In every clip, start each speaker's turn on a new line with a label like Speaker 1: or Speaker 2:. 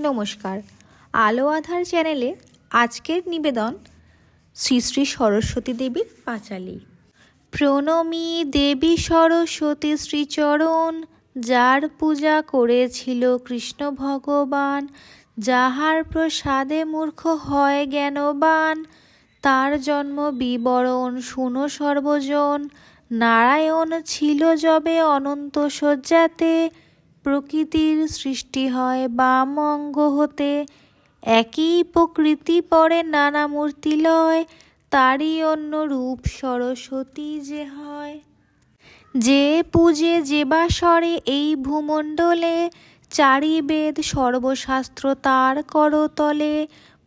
Speaker 1: নমস্কার, আলো আধার চ্যানেলে আজকের নিবেদন শ্রী শ্রী সরস্বতী দেবীর পাঁচালী। প্রণমী দেবী সরস্বতী শ্রীচরণ, যার পূজা করেছিল কৃষ্ণ ভগবান। যাহার প্রসাদে মূর্খ হয় জ্ঞানবান, তার জন্ম বিবরণ শুনো সর্বজন। নারায়ণ ছিল যবে অনন্ত শয্যাতে, প্রকৃতির সৃষ্টি হয় বাম অঙ্গ হতে। একই প্রকৃতি পরে নানা মূর্তি লয়, তারই অন্য রূপ সরস্বতী যে হয়। যে পূজে যে বাসরে এই ভূমণ্ডলে, চারি বেদ সর্বশাস্ত্র তার করতলে।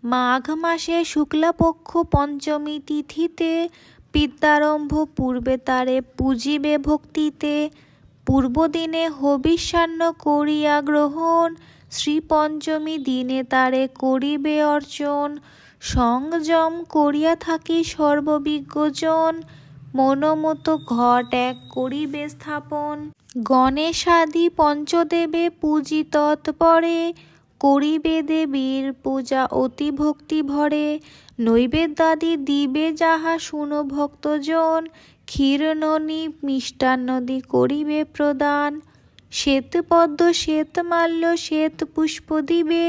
Speaker 1: মাঘ মাসে শুক্লাপক্ষ পঞ্চমী তিথিতে, বিদ্যারম্ভ পূর্বে তারে পূজিবে ভক্তিতে। পূর্বদিনে হবিষ্যান্ন করিয়া গ্রহণ, শ্রী পঞ্চমী দিনে তারে করিবে অর্চন। সংযম করিয়া থাকি সর্ববিজ্ঞজন, মনোমত ঘট এক করিবে স্থাপন। গণেশাদি পঞ্চদেবে পূজি তৎপরে, করিবে দেবীর পূজা অতি ভক্তি ভরে। নৈবেদ্যাদি দিবে যাহা শুনো ভক্তজন, ক্ষীরননি মিষ্টান্নদি করিবে প্রদান। শ্বেতপদ্ম শ্বেতমাল্য শ্বেত পুষ্প দিবে,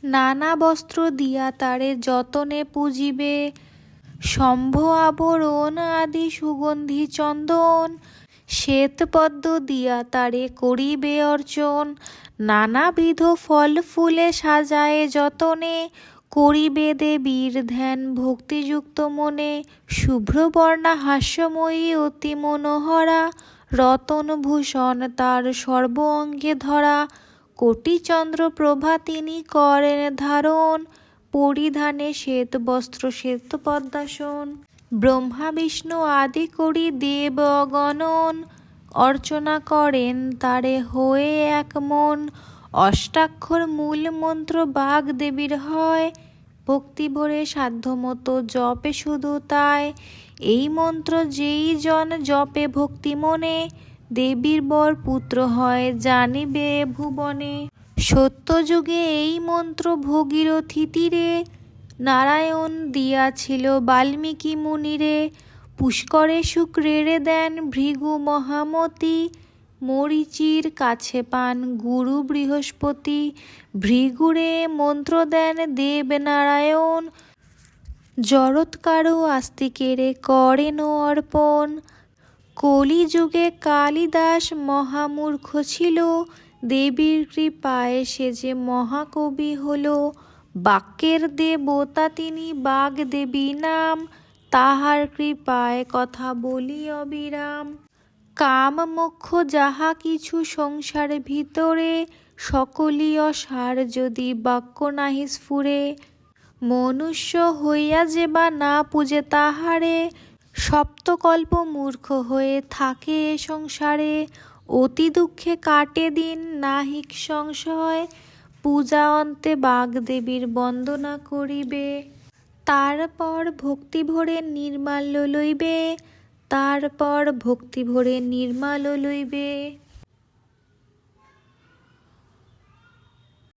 Speaker 1: নানা বস্ত্র দিয়া তারে যতনে পূজিবে। শম্ভ আবরণ আদি সুগন্ধি চন্দন, শ্বেতপদ্ম দিয়া তারে করিবে অর্চন। নানাবিধ ফল ফুলে সাজায়ে যতনে, করিবে দেবীর ধ্যান ভক্তিযুক্ত মনে। শুভ্রবর্ণা হাস্যময়ী অতি মনোহরা, রতনভূষণ তার সর্ব অঙ্গে ধরা। কোটিচন্দ্র প্রভা তিনি করেন ধারণ, পরিধানে শ্বেত বস্ত্র শ্বেত পদ্মাসন। ব্রহ্মা বিষ্ণু আদি করি দেব অগণন, অর্চনা করেন তারে হয়ে এক মন। অষ্টাক্ষর মূল মন্ত্র বাগদেবীর হয়, ভক্তি ভরে সাধ্যমতো জপে শুধু তাই। এই মন্ত্র যেই জন জপে ভক্তি মনে, দেবীর বর পুত্র হয় জানিবে ভুবনে। সত্যযুগে এই মন্ত্র ভগীরথী তীরে, নারায়ণ দিয়াছিল বাল্মীকি মুনিরে। পুষ্করে শুক্রের দেন ভৃগু মহামতি, মরীচির কাছে পান গুরু বৃহস্পতি। ভৃগুরে মন্ত্র দেন দেব নারায়ণ, জরৎকারু আস্তিকেরে করেন অর্পণ। কলিযুগে কালিদাস মহামূর্খ ছিল, দেবীর কৃপায় সে যে মহাকবি হল। বাক্যের দেবতা তিনি বাগদেবী নাম, তাহার কৃপায় কথা বলি অবিরাম। কাম মোক্ষ যাহা কিছু সংসার ভিতরে, সকলই অসার যদি বাক্য নাহি স্ফুরে। মনুষ্য হইয়া যে বা না পূজে তাহারে, সপ্তকল্প মূর্খ হয়ে থাকে এ সংসারে। অতি দুঃখে কাটে দিন নাহিক সংশয়, পূজা অন্তে বাগদেবীর বন্দনা করিবে। তারপর ভক্তি ভরে নির্মাল্য লইবে, তারপর ভক্তি ভরে নির্মাল্য লইবে।